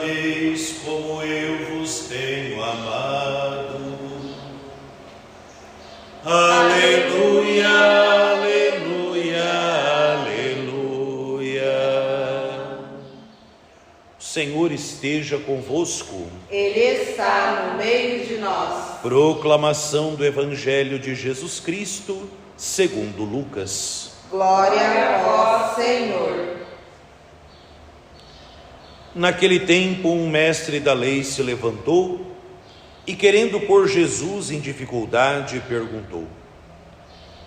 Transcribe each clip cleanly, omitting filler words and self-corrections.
ameis como eu vos tenho amado. Aleluia, aleluia, aleluia. O Senhor esteja convosco. Ele está no meio de nós. Proclamação do Evangelho de Jesus Cristo, segundo Lucas. Glória a vós, Senhor. Naquele tempo, um mestre da lei se levantou e, querendo pôr Jesus em dificuldade, perguntou: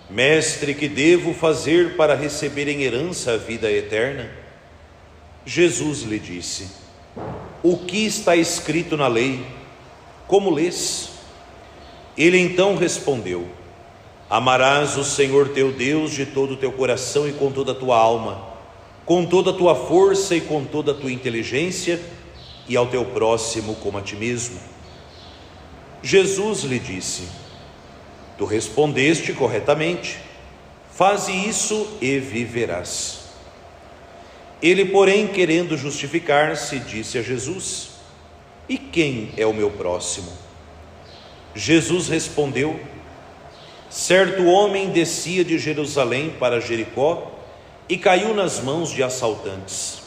Mestre, que devo fazer para receber em herança a vida eterna? Jesus lhe disse: O que está escrito na lei? Como lês? Ele então respondeu: Amarás o Senhor teu Deus de todo o teu coração e com toda a tua alma, com toda a tua força e com toda a tua inteligência, e ao teu próximo como a ti mesmo. Jesus lhe disse: Tu respondeste corretamente, faze isso e viverás. Ele, porém, querendo justificar-se, disse a Jesus: E quem é o meu próximo? Jesus respondeu: Certo homem descia de Jerusalém para Jericó e caiu nas mãos de assaltantes.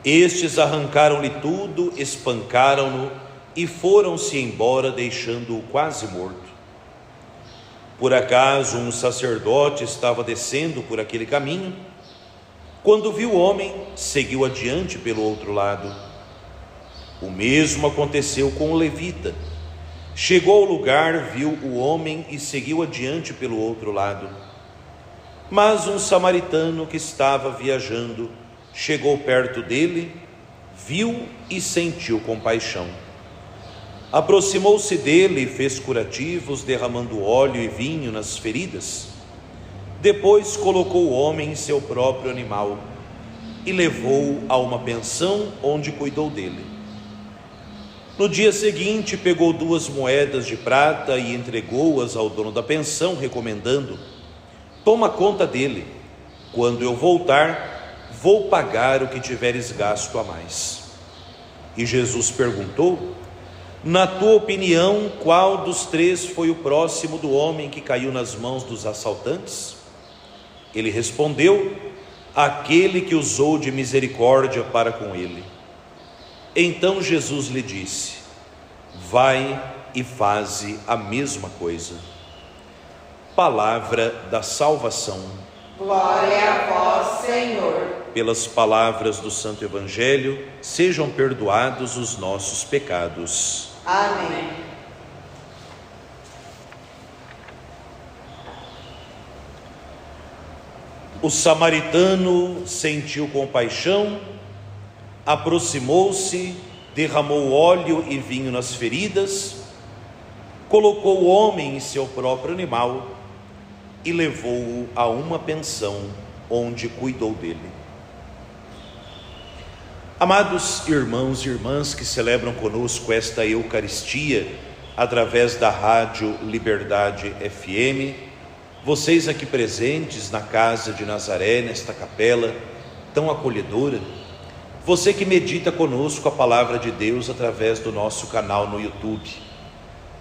Estes arrancaram-lhe tudo, espancaram-no e foram-se embora, deixando-o quase morto. Por acaso um sacerdote estava descendo por aquele caminho. Quando viu o homem, seguiu adiante pelo outro lado. O mesmo aconteceu com o levita. Chegou ao lugar, viu o homem e seguiu adiante pelo outro lado. Mas um samaritano que estava viajando chegou perto dele, viu e sentiu compaixão. Aproximou-se dele e fez curativos, derramando óleo e vinho nas feridas. Depois colocou o homem em seu próprio animal e levou-o a uma pensão onde cuidou dele. No dia seguinte, pegou 2 moedas de prata e entregou-as ao dono da pensão, recomendando: Toma conta dele. Quando eu voltar, vou pagar o que tiveres gasto a mais. E Jesus perguntou: Na tua opinião, qual dos 3 foi o próximo do homem que caiu nas mãos dos assaltantes? Ele respondeu: Aquele que usou de misericórdia para com ele. Então Jesus lhe disse: Vai e faze a mesma coisa. Palavra da salvação. Glória a vós, Senhor. Pelas palavras do Santo Evangelho, sejam perdoados os nossos pecados. Amém. O samaritano sentiu compaixão, aproximou-se, derramou óleo e vinho nas feridas, colocou o homem em seu próprio animal e levou-o a uma pensão onde cuidou dele. Amados irmãos e irmãs que celebram conosco esta Eucaristia através da Rádio Liberdade FM, vocês aqui presentes na Casa de Nazaré, nesta capela tão acolhedora, você que medita conosco a Palavra de Deus através do nosso canal no YouTube.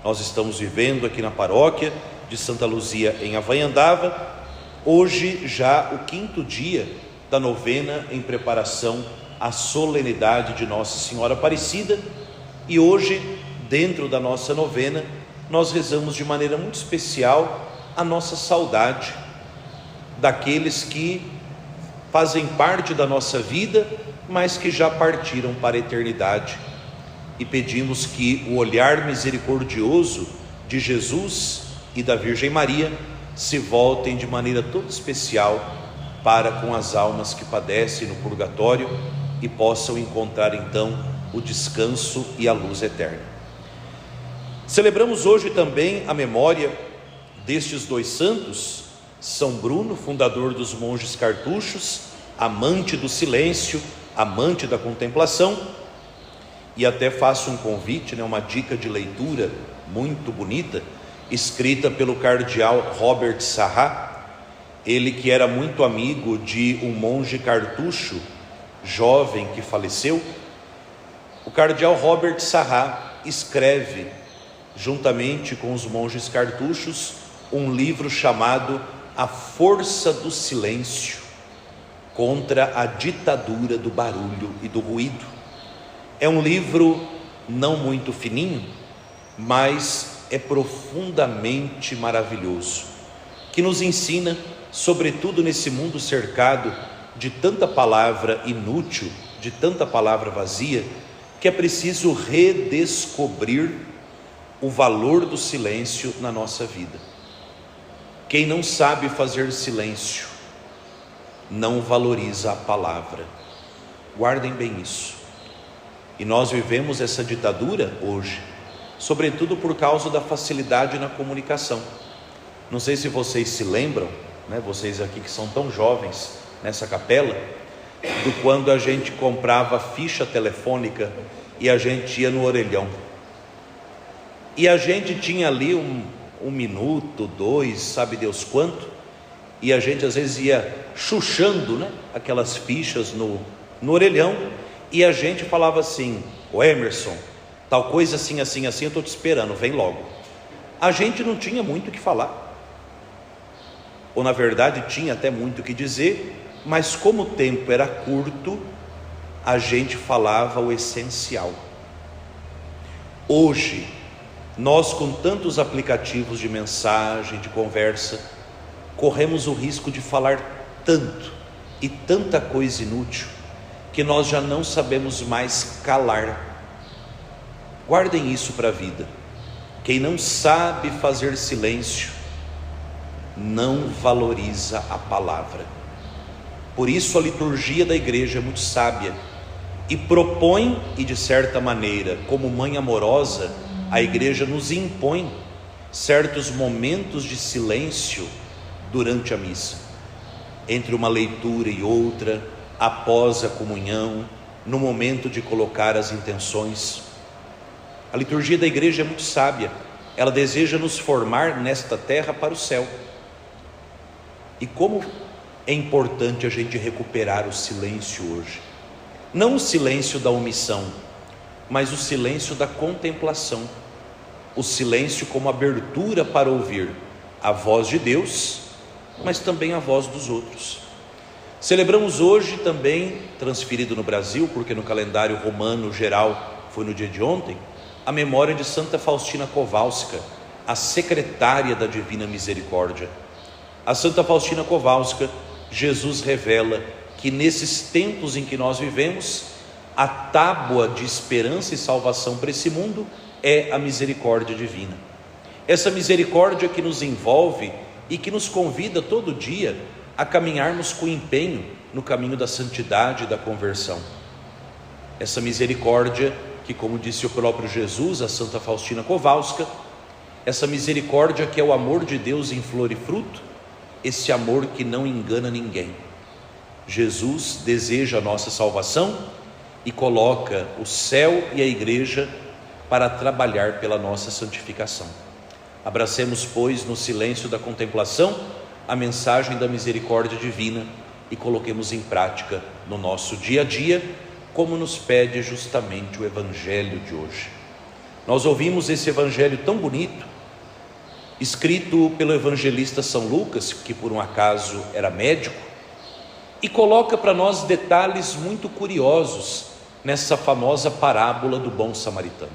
Nós estamos vivendo aqui na paróquia de Santa Luzia, em Avanhandava, hoje já o 5º dia da novena em preparação à solenidade de Nossa Senhora Aparecida, e hoje, dentro da nossa novena, nós rezamos de maneira muito especial a nossa saudade daqueles que fazem parte da nossa vida, mas que já partiram para a eternidade, e pedimos que o olhar misericordioso de Jesus e da Virgem Maria se voltem de maneira toda especial para com as almas que padecem no purgatório e possam encontrar então o descanso e a luz eterna. Celebramos hoje também a memória destes 2 santos, São Bruno, fundador dos monges cartuchos, amante do silêncio, amante da contemplação, e até faço um convite, uma dica de leitura muito bonita, escrita pelo cardeal Robert Sarrat, ele que era muito amigo de um monge cartucho, jovem que faleceu, cardeal Robert Sarrat escreve, juntamente com os monges cartuchos, um livro chamado A Força do Silêncio contra a ditadura do barulho e do ruído. É um livro não muito fininho, mas é profundamente maravilhoso, que nos ensina, sobretudo nesse mundo cercado de tanta palavra inútil, de tanta palavra vazia, que é preciso redescobrir o valor do silêncio na nossa vida. Quem não sabe fazer silêncio não valoriza a palavra. Guardem bem isso. E nós vivemos essa ditadura hoje, sobretudo por causa da facilidade na comunicação. Não sei se vocês se lembram, vocês aqui que são tão jovens nessa capela, do quando a gente comprava ficha telefônica e a gente ia no orelhão. E a gente tinha ali um minuto, 2, sabe Deus quanto, e a gente às vezes ia chuchando, aquelas fichas no orelhão, e a gente falava assim: ô Emerson, tal coisa assim, assim, assim, eu estou te esperando, vem logo. A gente não tinha muito o que falar, ou na verdade tinha até muito o que dizer, mas como o tempo era curto, a gente falava o essencial. Hoje, nós com tantos aplicativos de mensagem, de conversa, corremos o risco de falar tanto e tanta coisa inútil, que nós já não sabemos mais calar. Guardem isso para a vida. Quem não sabe fazer silêncio, não valoriza a palavra. Por isso a liturgia da igreja é muito sábia e propõe, e de certa maneira, como mãe amorosa, a igreja nos impõe certos momentos de silêncio durante a missa, entre uma leitura e outra, após a comunhão, no momento de colocar as intenções. A liturgia da igreja é muito sábia, ela deseja nos formar nesta terra para o céu. E como é importante a gente recuperar o silêncio hoje, não o silêncio da omissão, mas o silêncio da contemplação, o silêncio como abertura para ouvir a voz de Deus, mas também a voz dos outros. Celebramos hoje também, transferido no Brasil, porque no calendário romano geral foi no dia de ontem, a memória de Santa Faustina Kowalska, a secretária da Divina Misericórdia. A Santa Faustina Kowalska, Jesus revela que nesses tempos em que nós vivemos, a tábua de esperança e salvação para esse mundo é a misericórdia divina. Essa misericórdia que nos envolve e que nos convida todo dia a caminharmos com empenho no caminho da santidade e da conversão. Essa misericórdia que, como disse o próprio Jesus, a Santa Faustina Kowalska, essa misericórdia que é o amor de Deus em flor e fruto, esse amor que não engana ninguém. Jesus deseja a nossa salvação e coloca o céu e a igreja para trabalhar pela nossa santificação. Abracemos, pois, no silêncio da contemplação, a mensagem da misericórdia divina e coloquemos em prática no nosso dia a dia, como nos pede justamente o Evangelho de hoje. Nós ouvimos esse Evangelho tão bonito, escrito pelo evangelista São Lucas, que por um acaso era médico, e coloca para nós detalhes muito curiosos nessa famosa parábola do bom samaritano.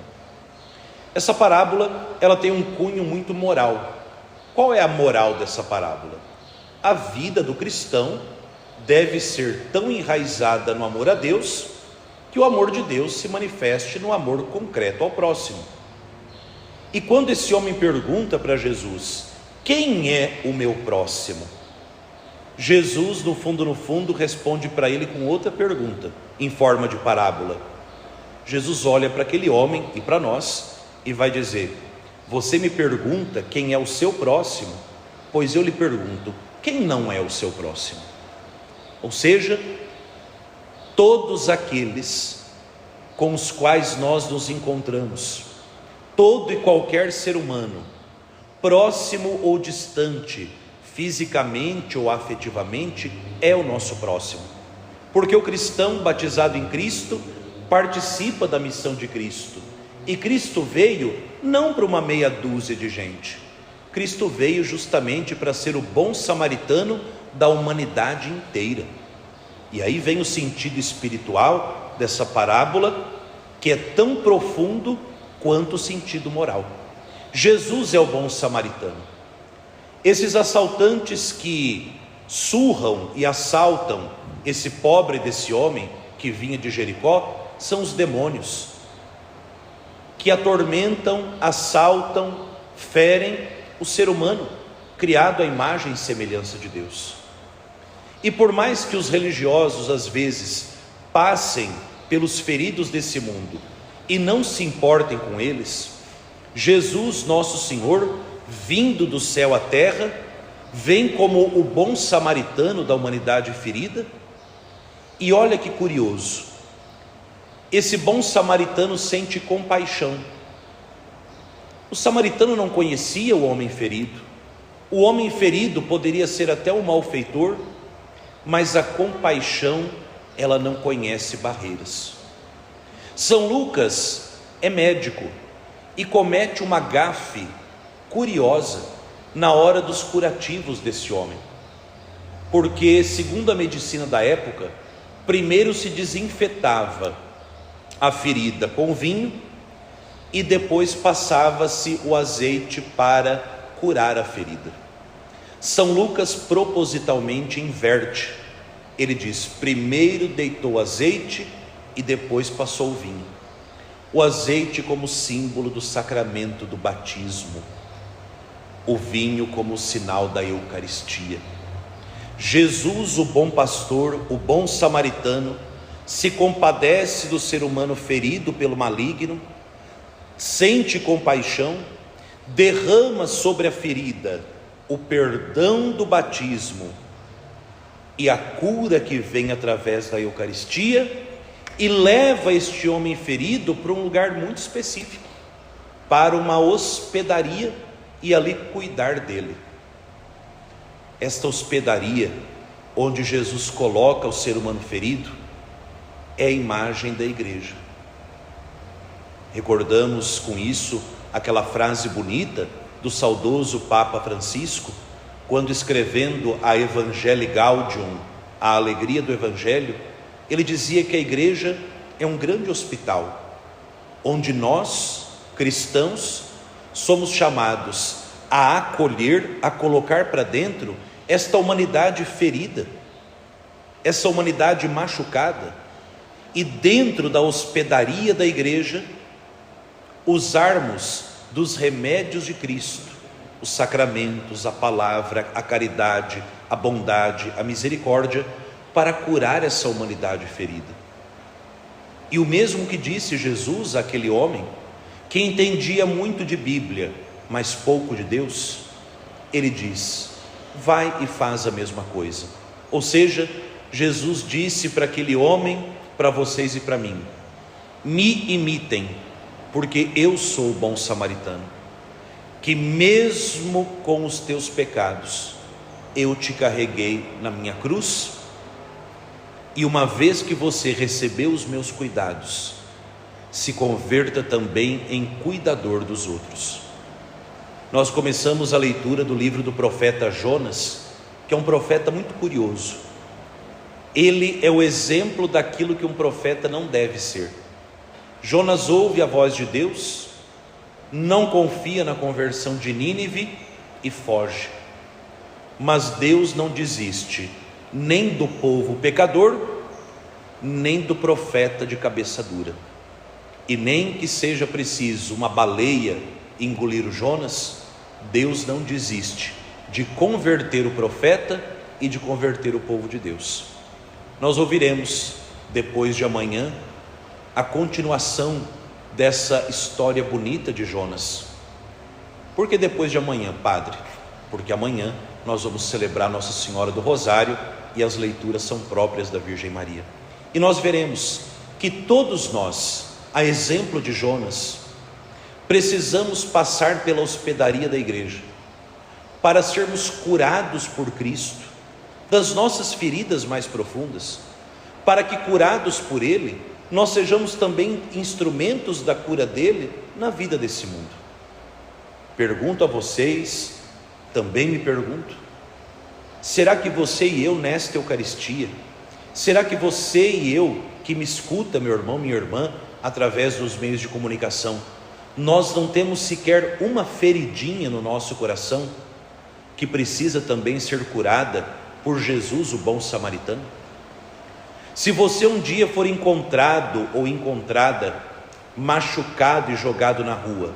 Essa parábola, ela tem um cunho muito moral. Qual é a moral dessa parábola? A vida do cristão deve ser tão enraizada no amor a Deus, que o amor de Deus se manifeste no amor concreto ao próximo. E quando esse homem pergunta para Jesus: quem é o meu próximo? Jesus, no fundo, responde para ele com outra pergunta, em forma de parábola. Jesus olha para aquele homem e para nós e vai dizer: você me pergunta quem é o seu próximo, pois eu lhe pergunto, quem não é o seu próximo? Ou seja, todos aqueles com os quais nós nos encontramos, todo e qualquer ser humano, próximo ou distante, fisicamente ou afetivamente, é o nosso próximo, porque o cristão batizado em Cristo participa da missão de Cristo. E Cristo veio não para uma meia dúzia de gente. Cristo veio justamente para ser o bom samaritano da humanidade inteira. E aí vem o sentido espiritual dessa parábola, que é tão profundo quanto o sentido moral. Jesus é o bom samaritano. Esses assaltantes que surram e assaltam esse pobre desse homem que vinha de Jericó são os demônios, que atormentam, assaltam, ferem o ser humano, criado à imagem e semelhança de Deus. E por mais que os religiosos às vezes passem pelos feridos desse mundo e não se importem com eles, Jesus, nosso Senhor, vindo do céu à terra, vem como o bom samaritano da humanidade ferida. E olha que curioso, esse bom samaritano sente compaixão. O samaritano não conhecia o homem ferido. O homem ferido poderia ser até um malfeitor, mas a compaixão, ela não conhece barreiras. São Lucas é médico e comete uma gafe curiosa na hora dos curativos desse homem, porque segundo a medicina da época, primeiro se desinfetava a ferida com vinho e depois passava-se o azeite para curar a ferida. São Lucas propositalmente inverte. Ele diz: primeiro deitou azeite e depois passou o vinho. O azeite como símbolo do sacramento do batismo, o vinho como sinal da Eucaristia. Jesus, o bom pastor, o bom samaritano, se compadece do ser humano ferido pelo maligno, sente compaixão, derrama sobre a ferida o perdão do batismo e a cura que vem através da Eucaristia, e leva este homem ferido para um lugar muito específico, para uma hospedaria, e ali cuidar dele. Esta hospedaria, onde Jesus coloca o ser humano ferido, é a imagem da igreja. Recordamos com isso aquela frase bonita do saudoso Papa Francisco, quando escrevendo a Evangelii Gaudium, a alegria do Evangelho, ele dizia que a igreja é um grande hospital, onde nós, cristãos, somos chamados a acolher, a colocar para dentro esta humanidade ferida, essa humanidade machucada, e dentro da hospedaria da igreja, usarmos dos remédios de Cristo, os sacramentos, a palavra, a caridade, a bondade, a misericórdia, para curar essa humanidade ferida. E o mesmo que disse Jesus àquele homem, que entendia muito de Bíblia, mas pouco de Deus, ele diz: vai e faz a mesma coisa. Ou seja, Jesus disse para aquele homem, para vocês e para mim: me imitem, porque eu sou o bom samaritano, que mesmo com os teus pecados, eu te carreguei na minha cruz, e uma vez que você recebeu os meus cuidados, se converta também em cuidador dos outros. Nós começamos a leitura do livro do profeta Jonas, que é um profeta muito curioso. Ele é o exemplo daquilo que um profeta não deve ser. Jonas ouve a voz de Deus, não confia na conversão de Nínive e foge. Mas Deus não desiste nem do povo pecador, nem do profeta de cabeça dura. E nem que seja preciso uma baleia engolir o Jonas, Deus não desiste de converter o profeta e de converter o povo de Deus. Nós ouviremos depois de amanhã a continuação dessa história bonita de Jonas. Por que depois de amanhã, padre? Porque amanhã nós vamos celebrar Nossa Senhora do Rosário e as leituras são próprias da Virgem Maria. E nós veremos que todos nós, a exemplo de Jonas, precisamos passar pela hospedaria da igreja para sermos curados por Cristo das nossas feridas mais profundas, para que, curados por Ele, nós sejamos também instrumentos da cura dele na vida desse mundo. Pergunto a vocês, também me pergunto, será que você e eu nesta Eucaristia, será que você e eu que me escuta, meu irmão, minha irmã, através dos meios de comunicação, nós não temos sequer uma feridinha no nosso coração que precisa também ser curada por Jesus, o bom samaritano? Se você um dia for encontrado ou encontrada machucado e jogado na rua,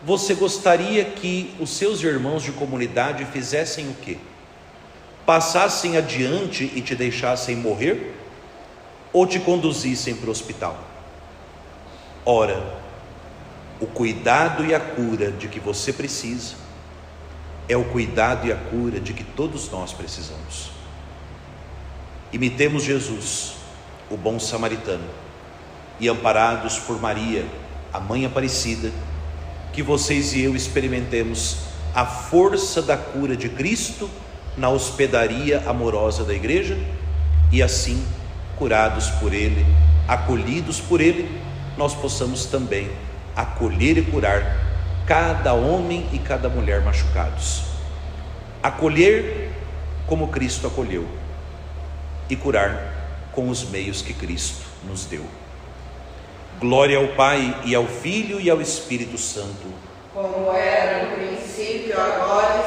você gostaria que os seus irmãos de comunidade fizessem o quê? Passassem adiante e te deixassem morrer? Ou te conduzissem para o hospital? Ora, o cuidado e a cura de que você precisa é o cuidado e a cura de que todos nós precisamos. Imitemos Jesus, o bom samaritano, e amparados por Maria, a Mãe Aparecida, que vocês e eu experimentemos a força da cura de Cristo na hospedaria amorosa da igreja, e assim, curados por Ele, acolhidos por Ele, nós possamos também acolher e curar cada homem e cada mulher machucados. Acolher como Cristo acolheu e curar com os meios que Cristo nos deu. Glória ao Pai, e ao Filho, e ao Espírito Santo. Como era no princípio, agora e